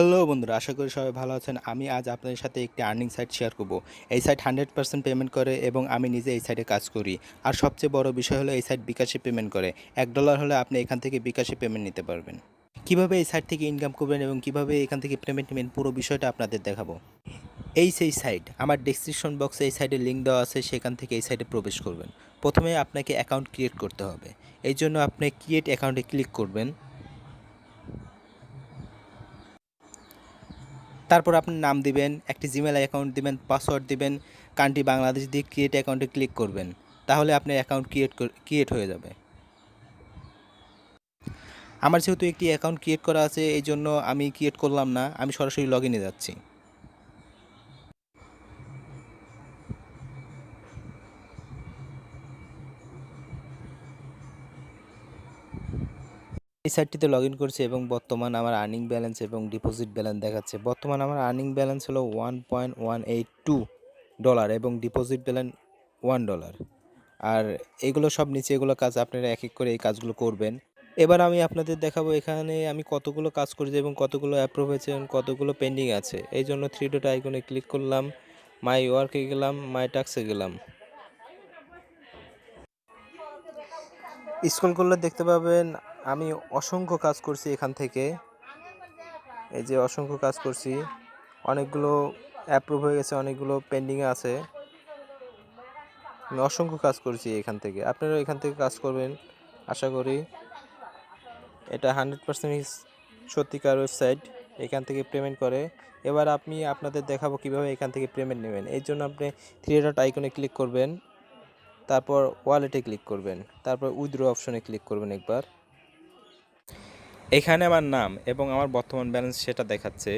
Hello বন্ধুরা, আশা করি সবাই ভালো আছেন। আমি আজ আপনাদের সাথে একটি আর্নিং সাইট শেয়ার করব। এই সাইট 100% পেমেন্ট করে এবং আমি নিজে এই সাইটে কাজ করি। আর সবচেয়ে বড় বিষয় হলো এই সাইট বিকাশে পেমেন্ট করে। $1 হলে আপনি এখান থেকে বিকাশে পেমেন্ট নিতে পারবেন। কিভাবে এই সাইট থেকে ইনকাম করবেন এবং কিভাবে এখান থেকে পেমেন্ট নেবেন পুরো বিষয়টা আপনাদের দেখাবো। এই সেই সাইট, আমার ডেসক্রিপশন বক্সে এই সাইটের লিঙ্ক দেওয়া আছে, সেখান থেকে এই সাইটে প্রবেশ করবেন। প্রথমে আপনাকে অ্যাকাউন্ট ক্রিয়েট করতে হবে। এই জন্য আপনি ক্রিয়েট অ্যাকাউন্টে ক্লিক করবেন। তারপর আপনার নাম দিবেন, একটি জিমেল অ্যাকাউন্ট দিবেন, পাসওয়ার্ড দিবেন, কান্ট্রি বাংলাদেশ দিয়ে ক্রিয়েট অ্যাকাউন্টে ক্লিক করবেন। তাহলে আপনার অ্যাকাউন্ট ক্রিয়েট হয়ে যাবে। আমার যেহেতু একটি অ্যাকাউন্ট ক্রিয়েট করা আছে, এই জন্য আমি ক্রিয়েট করলাম না, আমি সরাসরি লগ ইনে যাচ্ছি। এই সাইটটিতে লগ ইন করছি এবং বর্তমান আমার আর্নিং ব্যালেন্স এবং ডিপোজিট ব্যালেন্স দেখাচ্ছে। বর্তমান আমার আর্নিং ব্যালেন্স হলো $1.182 এবং ডিপোজিট ব্যালেন্স $1। আর এগুলো সব নিচে, এগুলো কাজ আপনারা এক এক করে এই কাজগুলো করবেন। এবার আমি আপনাদের দেখাবো এখানে আমি কতগুলো কাজ করেছি এবং কতগুলো অ্যাপ্রুভ হয়েছে এবং কতগুলো পেন্ডিং আছে। এই জন্য থ্রি ডট আইকনে ক্লিক করলাম, মাই ওয়ার্কে গেলাম, মাই টাস্কে গেলাম। স্ক্রল করলে দেখতে পাবেন আমি অসংখ্য কাজ করছি এখান থেকে। এই যে অসংখ্য কাজ করছি, অনেকগুলো অ্যাপ্রুভ হয়ে গেছে, অনেকগুলো পেন্ডিংয়ে আছে। আমি অসংখ্য কাজ করছি এখান থেকে, আপনারাও এখান থেকে কাজ করবেন আশা করি। এটা 100% সত্যিকার ওয়েবসাইট, এখান থেকে পেমেন্ট করে। এবার আমি আপনাদের দেখাবো কিভাবে এখান থেকে পেমেন্ট নেবেন। এই জন্য আপনি থ্রি ডট আইকনে ক্লিক করবেন, তারপর ওয়ালেটে ক্লিক করবেন, তারপর উইথড্র অপশনে ক্লিক করবেন একবার। এখানে আমার নাম এবং আমার বর্তমান ব্যালেন্স সেটা দেখাচ্ছে।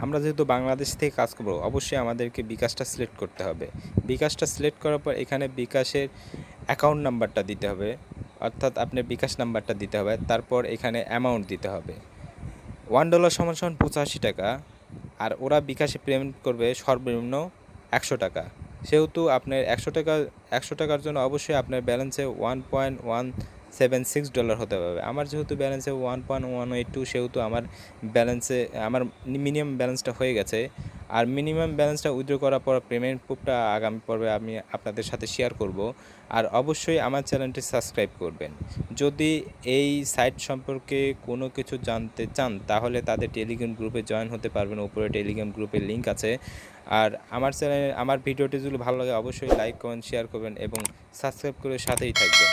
আমরা যেহেতু বাংলাদেশ থেকে কাজ করব, অবশ্যই আমাদেরকে বিকাশটা সিলেক্ট করতে হবে। বিকাশটা সিলেক্ট করার পর এখানে বিকাশের অ্যাকাউন্ট নাম্বারটা দিতে হবে, অর্থাৎ আপনার বিকাশ নাম্বারটা দিতে হবে। তারপর এখানে অ্যামাউন্ট দিতে হবে। $1 = 85 টাকা। আর ওরা বিকাশে পেমেন্ট করবে সর্বনিম্ন 100 টাকা। সেহেতু আপনার 100 টাকার জন্য অবশ্যই আপনার ব্যালেন্সে $1.176 হতে হবে। আমার যেহেতু ব্যালেন্সে 1.182, সেহেতু আমার ব্যালেন্সে আমার মিনিমাম ব্যালেন্সটা হয়ে গেছে। আর মিনিমাম ব্যালেন্সটা উইথড্র করার পর পেমেন্ট প্রুফটা আগামী পর্বে আমি আপনাদের সাথে শেয়ার করব। আর অবশ্যই আমার চ্যানেলটি সাবস্ক্রাইব করবেন। যদি এই সাইট সম্পর্কে কোনো কিছু জানতে চান তাহলে তাদের টেলিগ্রাম গ্রুপে জয়েন হতে পারবেন। উপরে টেলিগ্রাম গ্রুপের লিঙ্ক আছে। আর আমার চ্যানেলে আমার ভিডিওটি যদি ভালো লাগে অবশ্যই লাইক কমেন্ট শেয়ার করবেন এবং সাবস্ক্রাইব করে সাথেই থাকবেন।